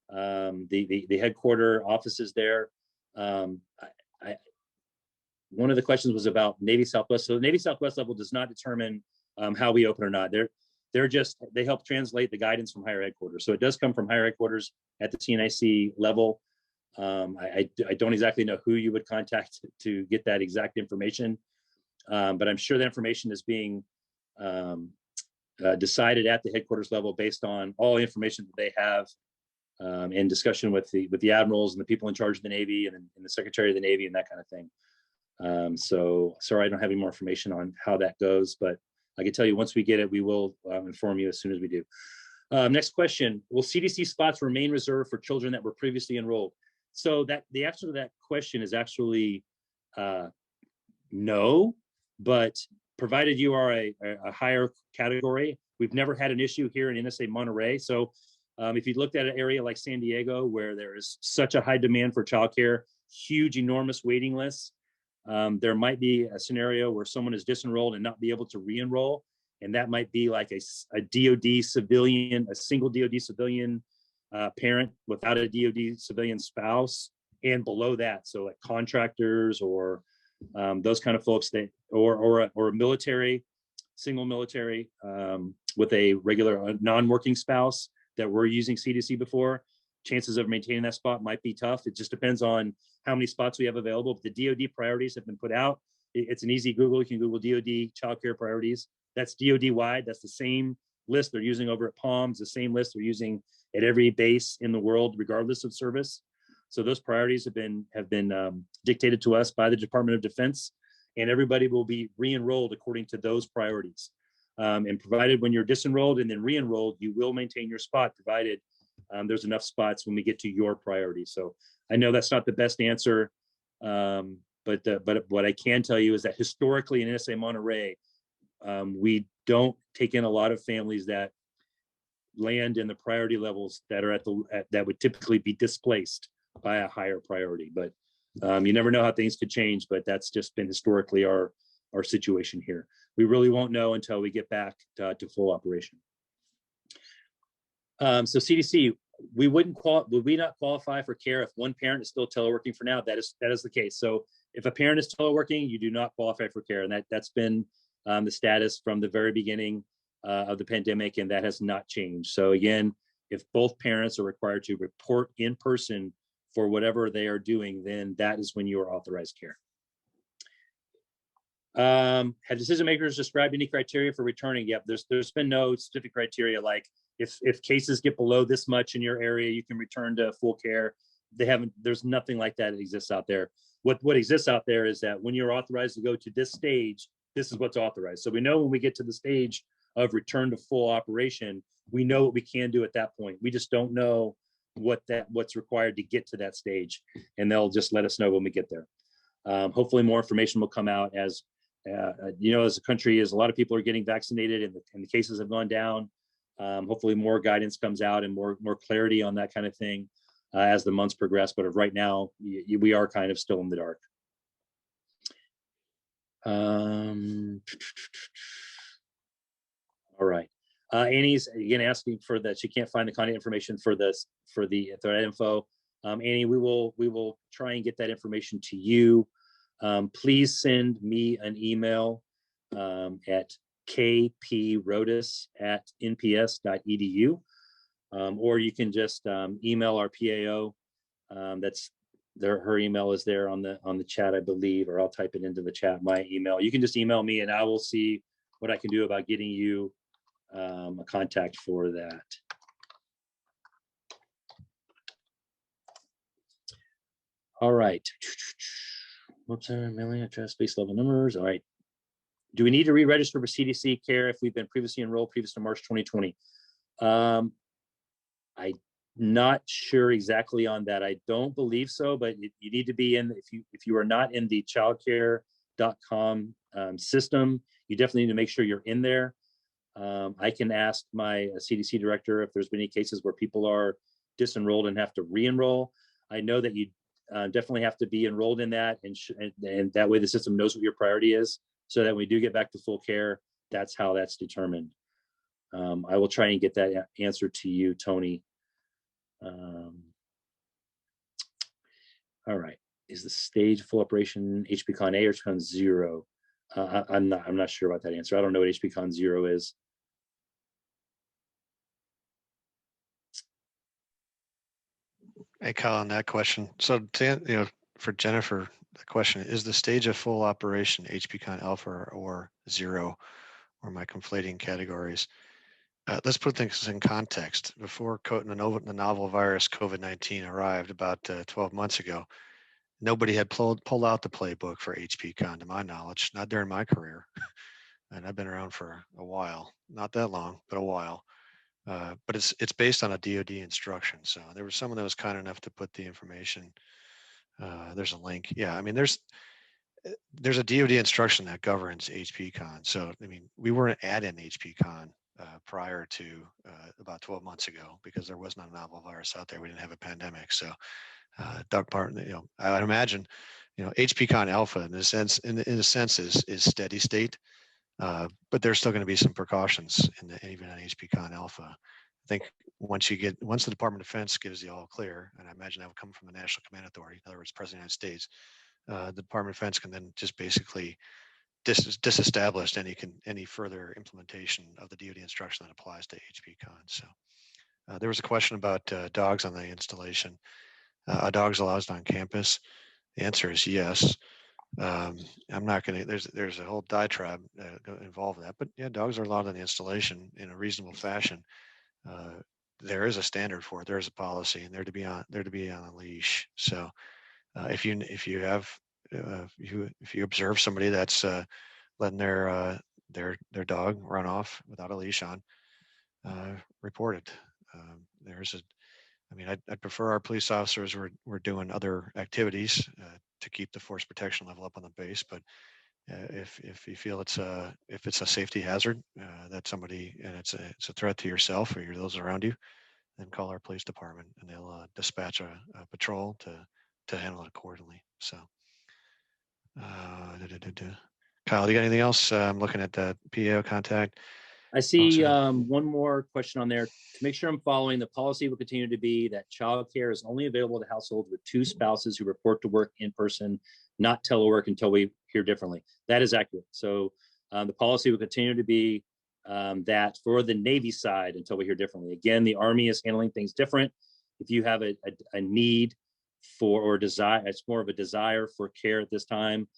Speaker 2: the headquarter offices there. One of the questions was about Navy Southwest. So the Navy Southwest level does not determine how we open or not. They help translate the guidance from higher headquarters. So it does come from higher headquarters at the CNIC level. I don't exactly know who you would contact to get that exact information, but I'm sure the information is being decided at the headquarters level based on all the information that they have in discussion with the admirals and the people in charge of the Navy and the Secretary of the Navy and that kind of thing. So sorry, I don't have any more information on how that goes, but I can tell you once we get it, we will inform you as soon as we do. Next question: will CDC spots remain reserved for children that were previously enrolled? So that the answer to that question is actually no, but provided you are a higher category, we've never had an issue here in NSA Monterey. So if you looked at an area like San Diego, where there is such a high demand for childcare, huge, enormous waiting lists, there might be a scenario where someone is disenrolled and not be able to re-enroll. And that might be like a DoD civilian, a single DoD civilian parent without a DoD civilian spouse, and below that, so like contractors or those kind of folks that, or a military, single military with a regular non-working spouse that were using CDC before. Chances of maintaining that spot might be tough. It just depends on how many spots we have available. But the DoD priorities have been put out. It's an easy Google. You can Google DoD childcare priorities. That's DoD wide. That's the same list they're using over at PALMS, the same list they're using at every base in the world, regardless of service. So those priorities have been dictated to us by the Department of Defense, and everybody will be re-enrolled according to those priorities. And provided when you're disenrolled and then re-enrolled, you will maintain your spot, provided there's enough spots when we get to your priority. So I know that's not the best answer, but what I can tell you is that historically in NSA Monterey, we don't take in a lot of families that land in the priority levels that are that would typically be displaced by a higher priority. But you never know how things could change, but that's just been historically our situation here. We really won't know until we get back to full operation. So CDC, would we not qualify for care if one parent is still teleworking for now? That is the case. So if a parent is teleworking, you do not qualify for care, and that's been the status from the very beginning of the pandemic, and that has not changed. So again, if both parents are required to report in person for whatever they are doing, then that is when you are authorized care. Have decision makers described any criteria for returning? Yep, there's been no specific criteria like if cases get below this much in your area, you can return to full care. There's nothing like that exists out there. What exists out there is that when you're authorized to go to this stage, this is what's authorized. So we know when we get to the stage of return to full operation, we know what we can do at that point. We just don't know what's required to get to that stage, and they'll just let us know when we get there. Hopefully more information will come out as as the country, as a lot of people are getting vaccinated and the cases have gone down. Hopefully more guidance comes out and more clarity on that kind of thing as the months progress. But right now, we are kind of still in the dark. All right. Annie's again asking for that. She can't find the contact information for the threat info. Annie, we will try and get that information to you. Please send me an email at kprotis@nps.edu, or you can just email our PAO. That's there. Her email is there on the chat, I believe, or I'll type it into the chat. My email. You can just email me, and I will see what I can do about getting you a contact for that. All right. Whoops, mailing address, base level numbers. All right. Do we need to re-register for CDC care if we've been previously enrolled previous to March 2020? I'm not sure exactly on that. I don't believe so, but you need to be in, if you are not in the childcare.com system, you definitely need to make sure you're in there. I can ask my CDC director if there's been any cases where people are disenrolled and have to re-enroll. I know that you definitely have to be enrolled in that, and that way the system knows what your priority is, so that when we do get back to full care, that's how that's determined. I will try and get that answer to you, Tony. All right. Is the stage full operation HPCon A or HPCon 0? I'm not sure about that answer. I don't know what HPCon 0 is.
Speaker 1: Hey, Kyle, on that question. So, for Jennifer, the question is the stage of full operation HPCon alpha or zero, or am I conflating categories? Let's put things in context. Before the novel virus COVID-19 arrived about 12 months ago, nobody had pulled out the playbook for HPCon, to my knowledge, not during my career. And I've been around for a while, not that long, but a while. But it's based on a DoD instruction. So there was someone that was kind enough to put the information. There's a link. Yeah, I mean, there's a DoD instruction that governs HPCon. So I mean, we weren't at an HPCon prior to about 12 months ago because there was not a novel virus out there. We didn't have a pandemic. So Doug Parton, I'd imagine, HPCon alpha in a sense is steady state. But there's still going to be some precautions even on HPCon alpha. I think once the Department of Defense gives the all clear, and I imagine that will come from the National Command Authority, in other words, President of the United States, the Department of Defense can then just basically disestablish any further implementation of the DoD instruction that applies to HPCon. So there was a question about dogs on the installation. Are dogs allowed on campus? The answer is yes. I'm not going to. There's a whole diatribe involved in that, but yeah, dogs are allowed on the installation in a reasonable fashion. Uh, there is a standard for it. There is a policy, and they're to be on a leash. So if you observe somebody that's letting their dog run off without a leash on, report it. There's a I mean, I'd prefer our police officers were doing other activities to keep the force protection level up on the base. But if you feel if it's a safety hazard that somebody and it's a threat to yourself or those around you, then call our police department and they'll dispatch a patrol to handle it accordingly. So, da, da, da, da. Kyle, do you got anything else? I'm looking at the PAO contact.
Speaker 2: I see
Speaker 1: Also,
Speaker 2: one more question on there. To make sure I'm following, the policy will continue to be that child care is only available to households with two spouses who report to work in person, not telework until we hear differently. That is accurate. So the policy will continue to be that for the Navy side until we hear differently. Again, the Army is handling things different. If you have a need for or desire, it's more of a desire for care at this time.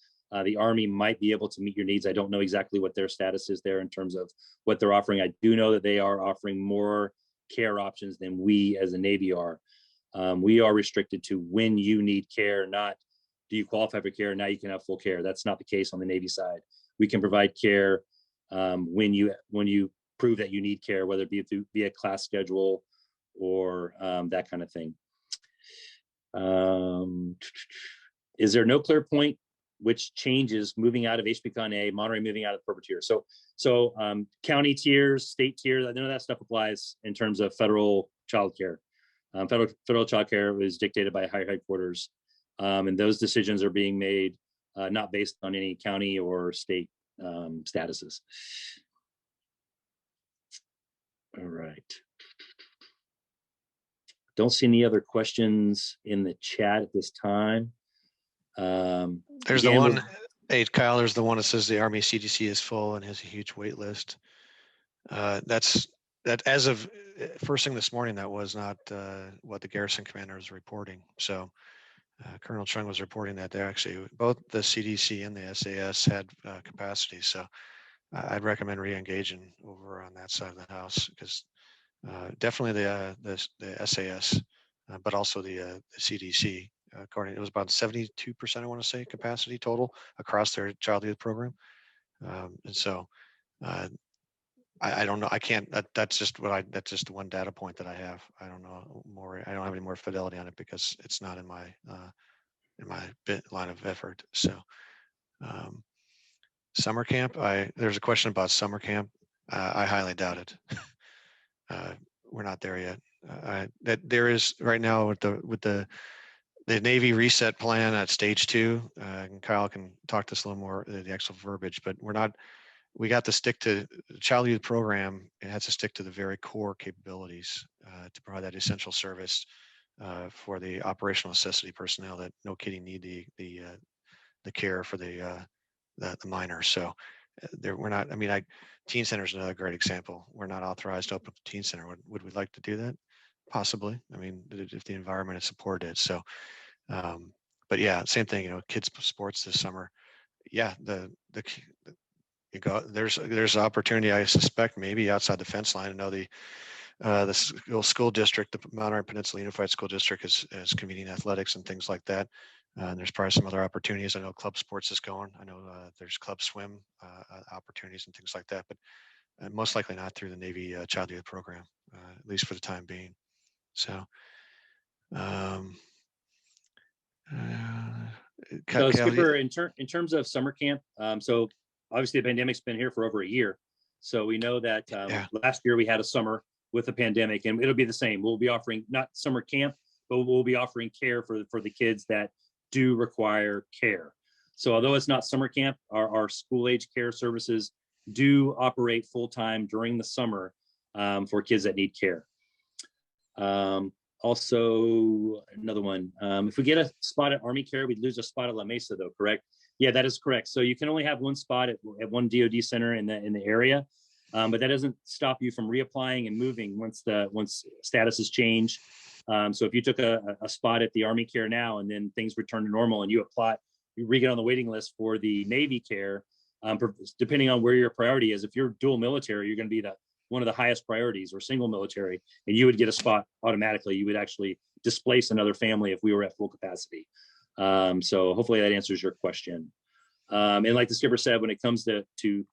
Speaker 2: The Army might be able to meet your needs. I don't know exactly what their status is there in terms of what they're offering. I do know that they are offering more care options than we as a Navy are. We are restricted to when you need care, not do you qualify for care, now you can have full care. That's not the case on the Navy side. We can provide care when you prove that you need care, whether it be via class schedule or that kind of thing. Is there no clear point which changes moving out of HPCon A, Monterey moving out of the purple tier? So county tiers, state tiers, none of that stuff applies in terms of federal child care. Federal child care is dictated by higher headquarters, and those decisions are being made not based on any county or state statuses. All right. Don't see any other questions in the chat at this time.
Speaker 1: there's the one. Hey, Kyle, there's the one that says the Army CDC is full and has a huge wait list. That as of first thing this morning, that was not what the garrison commander was reporting. So Colonel Chung was reporting that they actually, both the CDC and the SAS had capacity. So I'd recommend re-engaging over on that side of the house because definitely the SAS, but also the CDC. According, it was about 72%, I want to say, capacity total across their child youth program. And so I don't know. I can't. That's just That's just one data point that I have. I don't know more. I don't have any more fidelity on it because it's not in my line of effort. So, summer camp. There's a question about summer camp. I highly doubt it. We're not there yet. That there is right now with the Navy reset plan at stage 2. And Kyle can talk to us a little more the actual verbiage, but we're not. We got to stick to the child youth program. It has to stick to the very core capabilities to provide that essential service for the operational necessity personnel that no kidding need the care for the minors. So we're not. I mean, teen center is another great example. We're not authorized to open up a teen center. Would we like to do that? Possibly. I mean, if the environment has supported it. So, but yeah, same thing. Kids sports this summer. Yeah, the you go there's opportunity. I suspect maybe outside the fence line. I know the school district, the Mount Iron Peninsula Unified School District, is convening athletics and things like that. And there's probably some other opportunities. I know club sports is going. I know there's club swim opportunities and things like that. But most likely not through the Navy Child Youth Program, at least for the time being. So, um, uh,
Speaker 2: So
Speaker 1: Cal,
Speaker 2: Skipper, in terms of summer camp, so obviously the pandemic's been here for over a year. So we know that
Speaker 1: yeah,
Speaker 2: last year we had a summer with the pandemic, and it'll be the same. We'll be offering not summer camp, but we'll be offering care for the kids that do require care. So although it's not summer camp, our school age care services do operate full time during the summer for kids that need care. Also, another one. If we get a spot at Army Care, we'd lose a spot at La Mesa, though. Correct? Yeah, that is correct. So you can only have one spot at one DoD center in the area, but that doesn't stop you from reapplying and moving once status has changed. So if you took a spot at the Army Care now and then things return to normal and you apply, you re-get on the waiting list for the Navy Care. Depending on where your priority is, if you're dual military, you're going to be one of the highest priorities, or single military, and you would get a spot automatically. You would actually displace another family if we were at full capacity. So hopefully that answers your question. And like the skipper said, when it comes to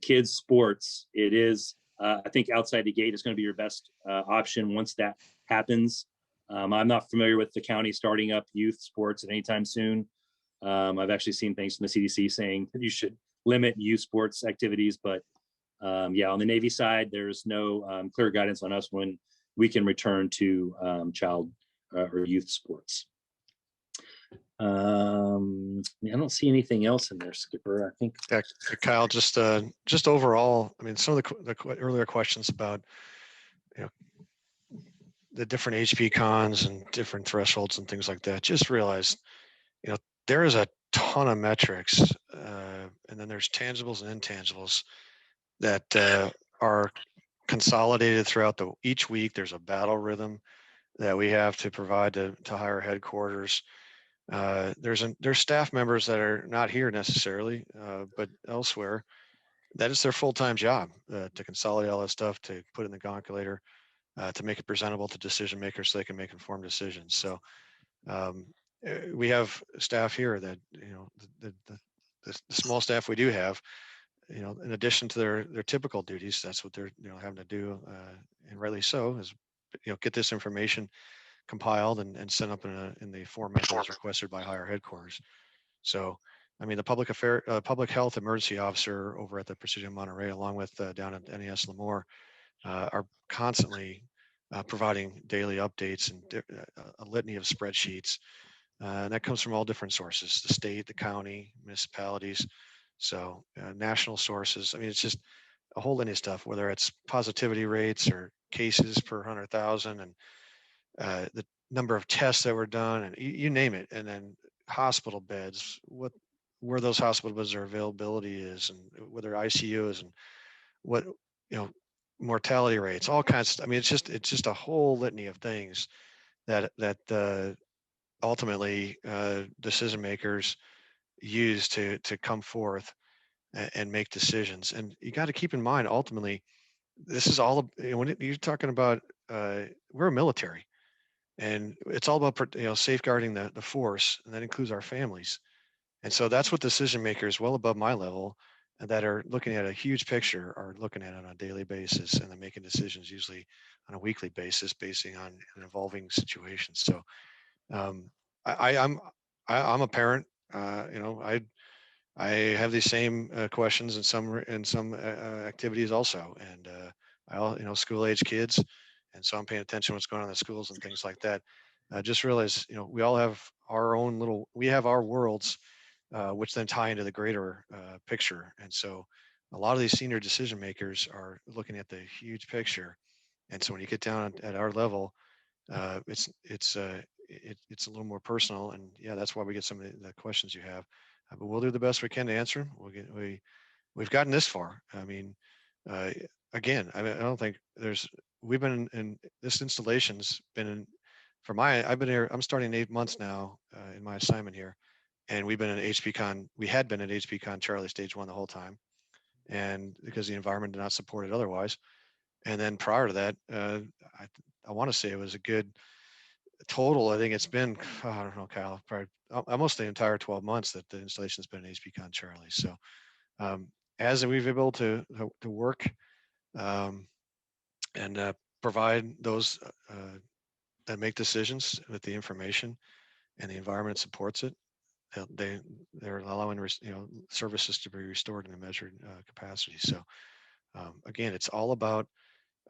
Speaker 2: kids sports, it is, I think outside the gate is going to be your best option once that happens. I'm not familiar with the county starting up youth sports at any time soon. I've actually seen things from the CDC saying that you should limit youth sports activities, but yeah, on the Navy side, there's no clear guidance on us when we can return to child or youth sports. I don't see anything else in there, Skipper. I think.
Speaker 1: yeah, Kyle. Just overall, I mean, some of the earlier questions about the different HP cons and different thresholds and things like that. Just realize, there is a ton of metrics, and then there's tangibles and intangibles that are consolidated throughout each week. There's a battle rhythm that we have to provide to higher headquarters. There's staff members that are not here necessarily, but elsewhere. That is their full-time job, to consolidate all that stuff, to put in the calculator, to make it presentable to decision makers so they can make informed decisions. So we have staff here that, the small staff we do have, in addition to their typical duties, that's what they're having to do, and rightly so, is get this information compiled and sent up in the format that is requested by higher headquarters. So, I mean, the public health emergency officer over at the Precision Monterey, along with down at NES Lemoore, are constantly providing daily updates and a litany of spreadsheets. And that comes from all different sources: the state, the county, municipalities. So national sources. I mean, it's just a whole litany of stuff, whether it's positivity rates or cases per 100,000, and the number of tests that were done, and you name it. And then hospital beds, where those hospital beds, their availability is, and whether ICU is, and what, mortality rates, all kinds of, I mean, it's just a whole litany of things that ultimately decision makers use to come forth and make decisions. And you got to keep in mind, ultimately, this is all, when you're talking about, we're a military, and it's all about safeguarding the force, and that includes our families. And so that's what decision makers well above my level, that are looking at a huge picture, are looking at it on a daily basis, and then making decisions usually on a weekly basis, basing on an evolving situation. So um, I'm a parent. I have these same questions in some activities also, and school age kids, and so I'm paying attention to what's going on in the schools and things like that. Just realize, we all have we have our worlds, which then tie into the greater picture. And so a lot of these senior decision makers are looking at the huge picture. And so when you get down at our level, it's a little more personal, and yeah, that's why we get some of the questions you have. But we'll do the best we can to answer them. We've gotten this far. I mean, again, I mean, I don't think we've been in this installation's been in, for my, I've been here, I'm starting 8 months now in my assignment here. And we've been in HPCon, we had been at HPCon Charlie stage 1 the whole time. And because the environment did not support it otherwise. And then prior to that, I want to say it was a good total. I think it's been, I don't know, Kyle, probably almost the entire 12 months that the installation's been in HPCon Charlie. So um, as we've been able to work um, and provide those that make decisions with the information and the environment supports it, they're allowing services to be restored in a measured capacity. So again, it's all about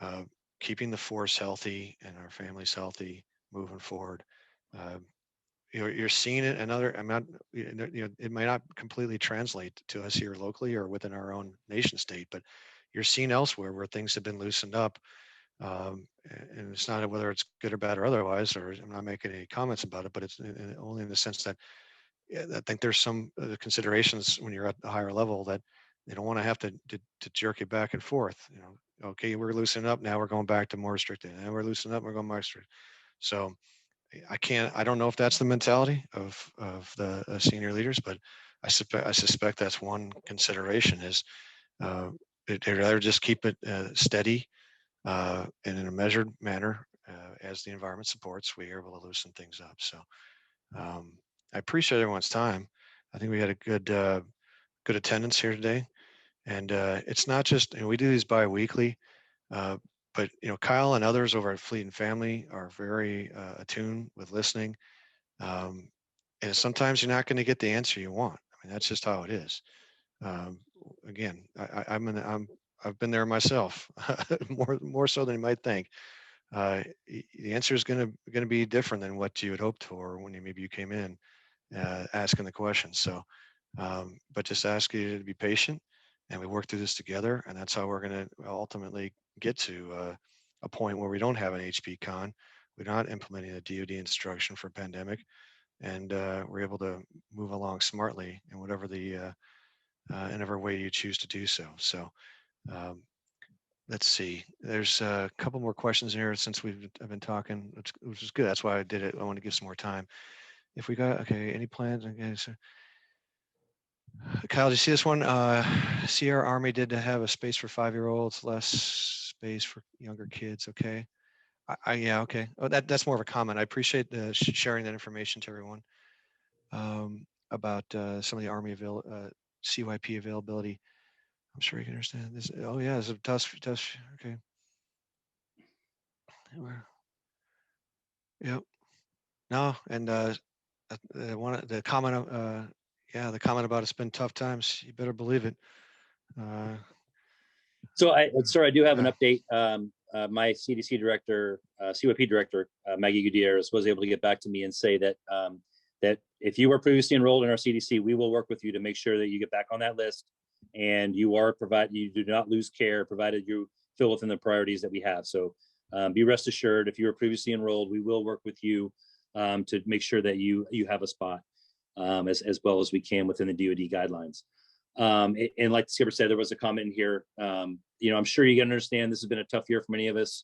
Speaker 1: uh, keeping the force healthy and our families healthy moving forward. Uh, you're seeing it another. I'm not. It might not completely translate to us here locally or within our own nation state, but you're seeing elsewhere where things have been loosened up. And it's not whether it's good or bad or otherwise, or I'm not making any comments about it, but it's only in the sense that I think there's some considerations when you're at a higher level that they don't want to have to jerk you back and forth. Okay, we're loosening up now. We're going back to more restricted, and we're loosening up. We're going more restricted. So I don't know if that's the mentality of the senior leaders, but I suspect that's one consideration is they'd rather just keep it steady and in a measured manner as the environment supports. We are able to loosen things up. So I appreciate everyone's time. I think we had a good attendance here today, and it's not just we do these bi-weekly, but Kyle and others over at Fleet and Family are very attuned with listening, um, and sometimes you're not going to get the answer you want. I mean, that's just how it is. Um, Again, I've been there myself, more so than you might think. The answer is going to be different than what you had hoped for when maybe you came in asking the question. So, but just ask you to be patient, and we work through this together, and that's how we're going to ultimately get to a point where we don't have an HP con, we're not implementing a DoD instruction for pandemic, and we're able to move along smartly in whatever in whatever way you choose to do so. So. Um, Let's see. There's a couple more questions here since I've been talking, which is good. That's why I did it. I want to give some more time. If we got okay, any plans? Okay, so Kyle, do you see this one? Sierra Army did have a space for 5-year-olds, less space for younger kids. Okay. Yeah, okay. Oh, that's more of a comment. I appreciate sharing that information to everyone about some of the Army CYP availability. I'm sure you can understand this. Oh yeah, it's a tough. Okay. Yep. No, and the comment, yeah, the comment about it's been tough times. You better believe it.
Speaker 2: So sir, I do have an
Speaker 1: Yeah.
Speaker 2: update. My CDC director, CYP director, Maggie Gutierrez, was able to get back to me and say that that if you were previously enrolled in our CDC, we will work with you to make sure that you get back on that list, and you do not lose care, provided you fill within the priorities that we have. So be rest assured, if you were previously enrolled, we will work with you to make sure that you have a spot as well as we can within the DoD guidelines. And like Skipper said, there was a comment in here. I'm sure you can understand this has been a tough year for many of us,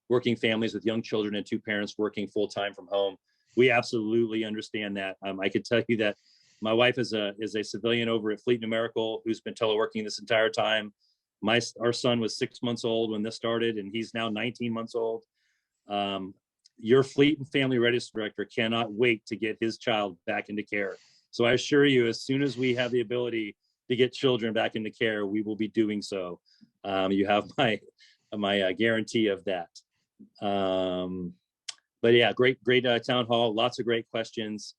Speaker 2: working families with young children and 2 parents working full time from home. We absolutely understand that. I can tell you that my wife is a civilian over at Fleet Numerical who's been teleworking this entire time. Our son was 6 months old when this started, and he's now 19 months old. Your Fleet and Family Readiness Director cannot wait to get his child back into care. So I assure you, as soon as we have the ability to get children back into care, we will be doing so. You have my guarantee of that. But yeah, great town hall, lots of great questions.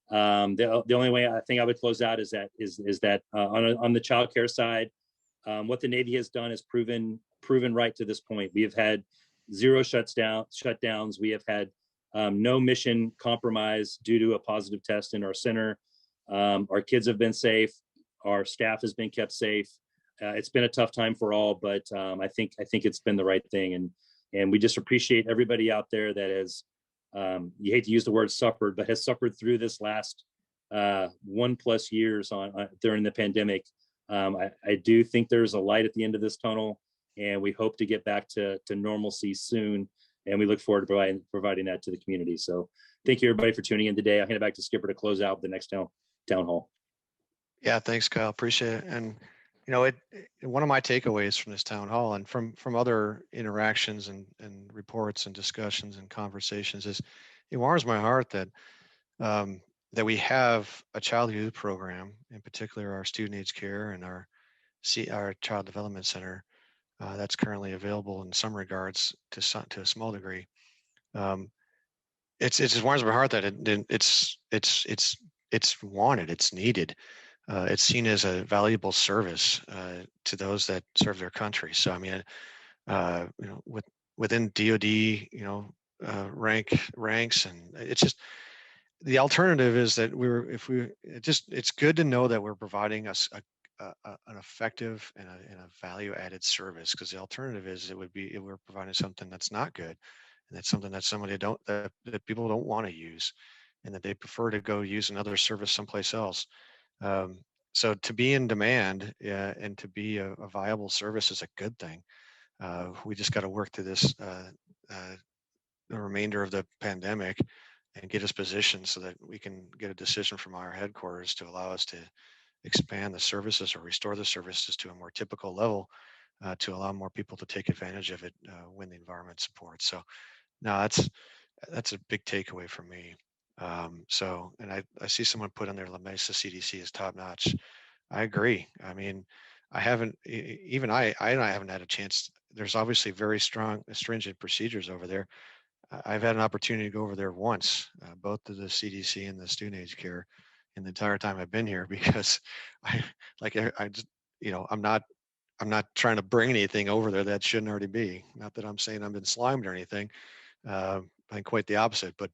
Speaker 2: The only way I think I would close out is that on the child care side, what the Navy has done is proven right to this point. We have had 0 shutdowns. We have had no mission compromise due to a positive test in our center. Our kids have been safe. Our staff has been kept safe. It's been a tough time for all, but I think it's been the right thing, and we just appreciate everybody out there that has, you hate to use the word suffered, but has suffered through this last 1+ years during the pandemic. I do think there's a light at the end of this tunnel. and we hope to get back to normalcy soon. And we look forward to providing that to the community. So thank you everybody for tuning in today. I'll hand it back to Skipper to close out the next town hall.
Speaker 1: Yeah, thanks, Kyle. Appreciate it. And one of my takeaways from this town hall and from other interactions and reports and discussions and conversations is it warms my heart that that we have a child youth program, in particular our student age care and our child development center that's currently available in some regards to a small degree. Um, it just warms my heart that it's wanted, it's needed. It's seen as a valuable service to those that serve their country. So I mean, within DoD, ranks, and it's just the alternative is that it's good to know that we're providing us an effective and a value added service, because the alternative is it would be if we're providing something that's not good, and that's something that that people don't want to use, and that they prefer to go use another service someplace else. um, so to be in demand, and to be a viable service is a good thing. We just got to work through this the remainder of the pandemic and get us positioned so that we can get a decision from our headquarters to allow us to expand the services or restore the services to a more typical level, to allow more people to take advantage of it when the environment supports. So no, that's a big takeaway for me. And I see someone put on their La Mesa CDC is top notch. I agree. I mean, I haven't even I haven't had a chance. There's obviously very strong, stringent procedures over there. I've had an opportunity to go over there once, both to the CDC and the student age care, in the entire time I've been here, because I I just I'm not trying to bring anything over there that shouldn't already be. Not that I'm saying I've been slimed or anything. I think quite the opposite, but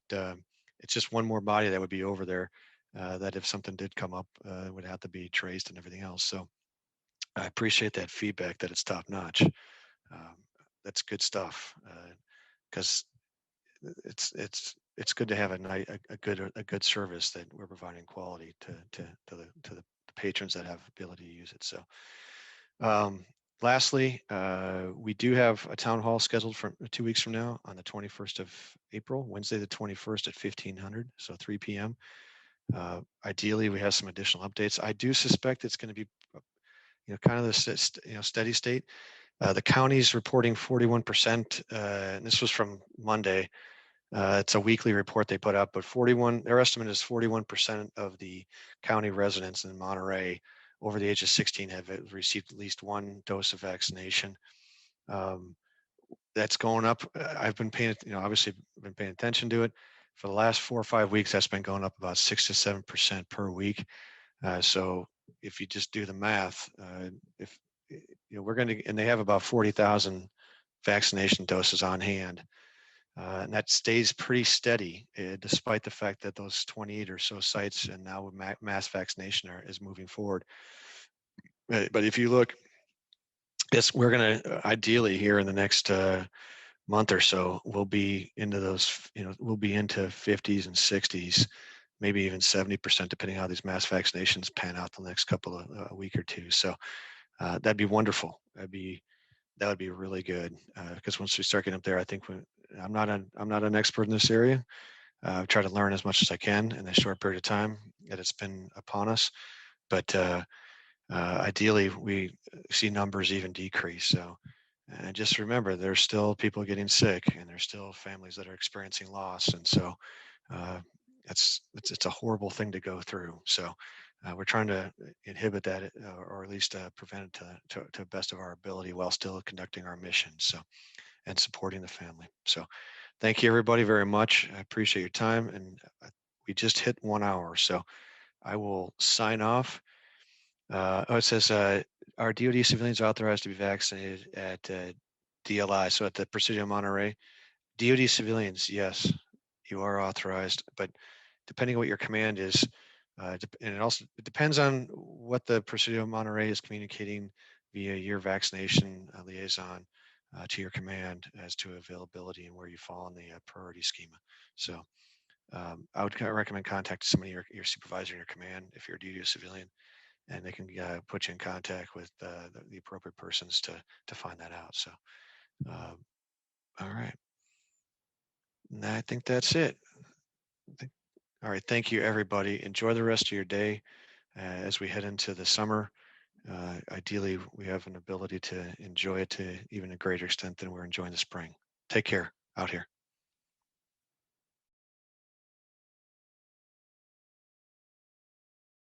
Speaker 1: it's just one more body that would be over there. That if something did come up, it would have to be traced and everything else. So I appreciate that feedback that it's top notch. Um, that's good stuff, because it's good to have a good service that we're providing quality to the patrons that have ability to use it. So um, lastly, we do have a town hall scheduled for 2 weeks from now on the 21st of April, Wednesday the 21st at 1500, so 3 p.m. Ideally, we have some additional updates. I do suspect it's going to be kind of the steady state. The county's reporting 41%, and this was from Monday. It's a weekly report they put up, but their estimate is 41% of the county residents in Monterey over the age of 16 have received at least one dose of vaccination. Um, that's going up. I've been obviously been paying attention to it. For the last 4 or 5 weeks, that's been going up about 6 to 7% per week. So if you just do the math, if we're going to, and they have about 40,000 vaccination doses on hand. And that stays pretty steady, despite the fact that those 28 or so sites and now with mass vaccination is moving forward. But if you look, yes, we're going to ideally here in the next month or so, we'll be into we'll be into 50s and 60s, maybe even 70%, depending on how these mass vaccinations pan out the next couple of a week or two. So that'd be wonderful. That would be really good, because once we start getting up there, I think I'm not an expert in this area. I've tried to learn as much as I can in the short period of time that it's been upon us. But ideally, we see numbers even decrease. So, and just remember, there's still people getting sick, and there's still families that are experiencing loss, and so uh, it's a horrible thing to go through. So. We're trying to inhibit that, or at least prevent it to the best of our ability, while still conducting our mission. So, and supporting the family. So, thank you everybody very much. I appreciate your time, and we just hit 1 hour, so I will sign off. It says our DoD civilians authorized to be vaccinated at DLI, so at the Presidio Monterey. DoD civilians, yes, you are authorized, but depending on what your command is, and it depends on what the Presidio Monterey is communicating via your vaccination liaison to your command as to availability and where you fall in the priority schema. So I would recommend contacting somebody, your supervisor in your command, if you're a DoD civilian, and they can put you in contact with the appropriate persons to find that out. So, all right, and I think that's it. All right, thank you, everybody. Enjoy the rest of your day as we head into the summer. Ideally, we have an ability to enjoy it to even a greater extent than we're enjoying the spring. Take care out here.